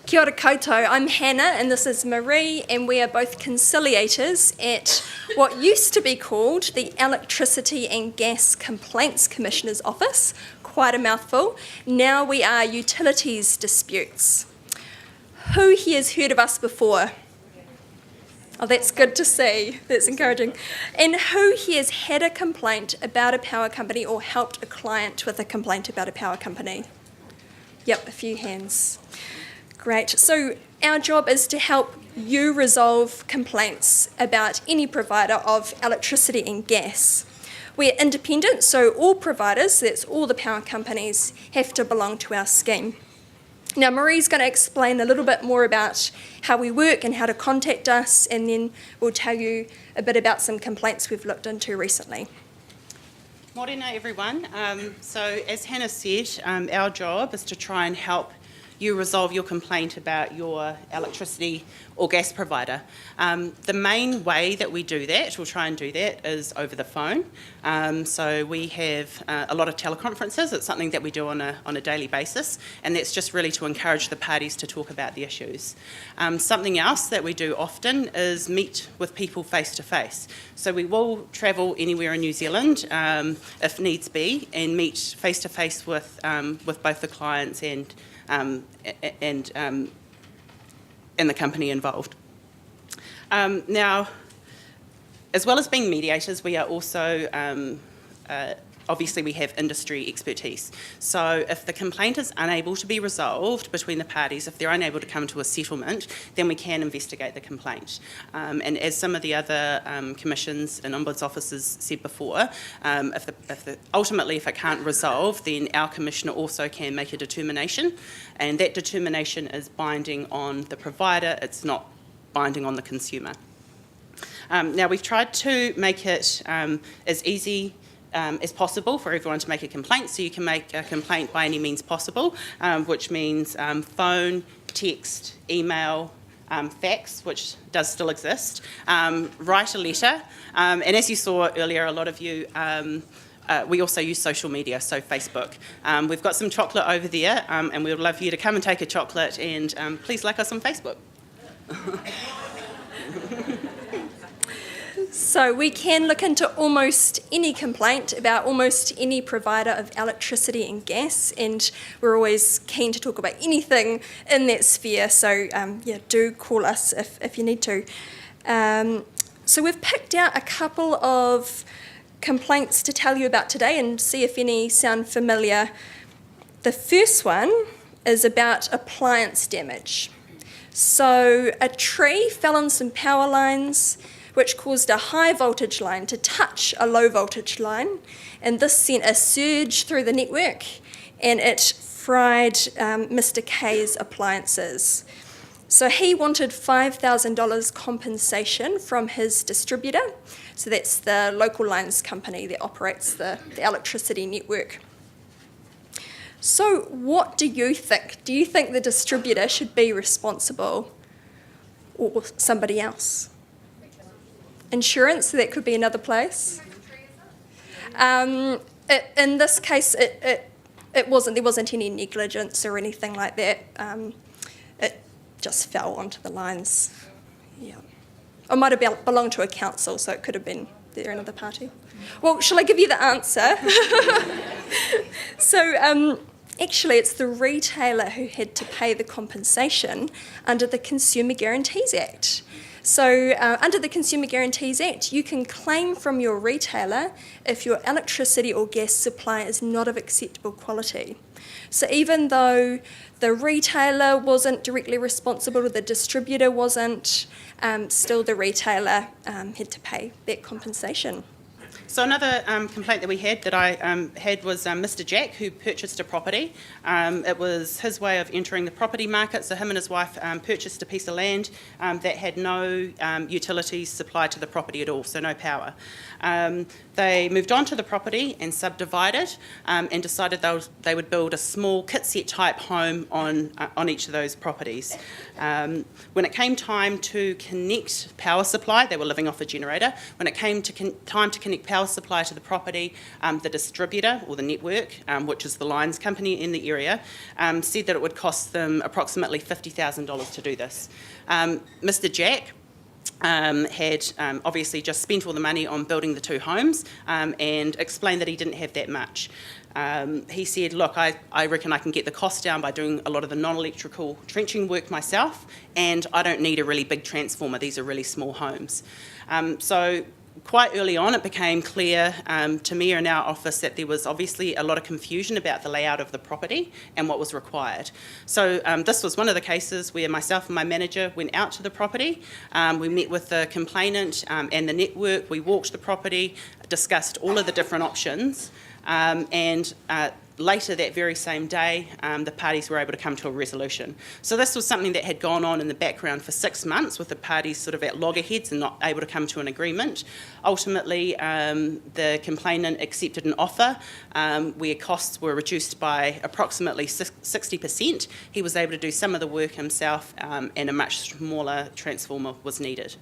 Kia ora koutou, I'm Hannah and this is Marie, and we are both conciliators at what used to be called the Electricity and Gas Complaints Commissioner's Office, quite a mouthful. Now we are Utilities Disputes. Who here has heard of us before? Oh, that's good to see, that's encouraging. And who here has had a complaint about a power company or helped a client with a complaint about a power company? Yep, a few hands. Great. So our job is to help you resolve complaints about any provider of electricity and gas. We're independent, so all providers, that's all the power companies, have to belong to our scheme. Now Marie's going to explain a little bit more about how we work and how to contact us, and then we'll tell you a bit about some complaints we've looked into recently. Morena everyone. So as Hannah said, our job is to try and help you resolve your complaint about your electricity or gas provider. The main way that we do that, we'll try and do that, is over the phone. So we have a lot of teleconferences. It's something that we do on a daily basis, and that's just really to encourage the parties to talk about the issues. Something else that we do often is meet with people face to face. So we will travel anywhere in New Zealand if needs be, and meet face to face with both the clients and the company involved. Now, as well as being mediators, we are also, obviously we have industry expertise. So if the complaint is unable to be resolved between the parties, if they're unable to come to a settlement, then we can investigate the complaint. And as some of the other commissions and ombuds offices said before, ultimately if it can't resolve, then our commissioner also can make a determination, and that determination is binding on the provider, it's not binding on the consumer. Now we've tried to make it as easy as possible for everyone to make a complaint, so you can make a complaint by any means possible, which means phone, text, email, fax, which does still exist, write a letter, and as you saw earlier, a lot of you, we also use social media, so Facebook. We've got some chocolate over there, and we would love for you to come and take a chocolate, and please like us on Facebook. So we can look into almost any complaint about almost any provider of electricity and gas, and we're always keen to talk about anything in that sphere, so yeah, do call us if you need to. So we've picked out a couple of complaints to tell you about today and see if any sound familiar. The first one is about appliance damage. So a tree fell on some power lines, which caused a high voltage line to touch a low voltage line, and this sent a surge through the network, and it fried Mr. K's appliances. So he wanted $5,000 compensation from his distributor, so that's the local lines company that operates the electricity network. So what do you think? Do you think the distributor should be responsible, or somebody else? Insurance, that could be another place. In this case, it wasn't. There wasn't any negligence or anything like that. It just fell onto the lines. Yeah, it might have belonged to a council, so it could have been there another party. Well, shall I give you the answer? So actually, it's the retailer who had to pay the compensation under the Consumer Guarantees Act. So under the Consumer Guarantees Act, you can claim from your retailer if your electricity or gas supply is not of acceptable quality. So even though the retailer wasn't directly responsible or the distributor wasn't, still the retailer had to pay that compensation. So another complaint that we had that I had was Mr. Jack, who purchased a property. It was his way of entering the property market, so him and his wife purchased a piece of land that had no utilities supplied to the property at all, so no power. They moved on to the property and subdivided and decided they would build a small kit set type home on each of those properties. When it came time to connect power supply, they were living off a generator. When it came to time to connect power power supply to the property, the distributor or the network, which is the lines company in the area, said that it would cost them approximately $50,000 to do this. Mr. Jack had obviously just spent all the money on building the 2 homes and explained that he didn't have that much. He said, look, I reckon I can get the cost down by doing a lot of the non-electrical trenching work myself, and I don't need a really big transformer. These are really small homes. So quite early on, it became clear to me in our office that there was obviously a lot of confusion about the layout of the property and what was required. So this was one of the cases where myself and my manager went out to the property. We met with the complainant and the network. We walked the property, discussed all of the different options, and later that very same day, the parties were able to come to a resolution. So this was something that had gone on in the background for 6 months, with the parties sort of at loggerheads and not able to come to an agreement. Ultimately, the complainant accepted an offer where costs were reduced by approximately 60%. He was able to do some of the work himself, and a much smaller transformer was needed.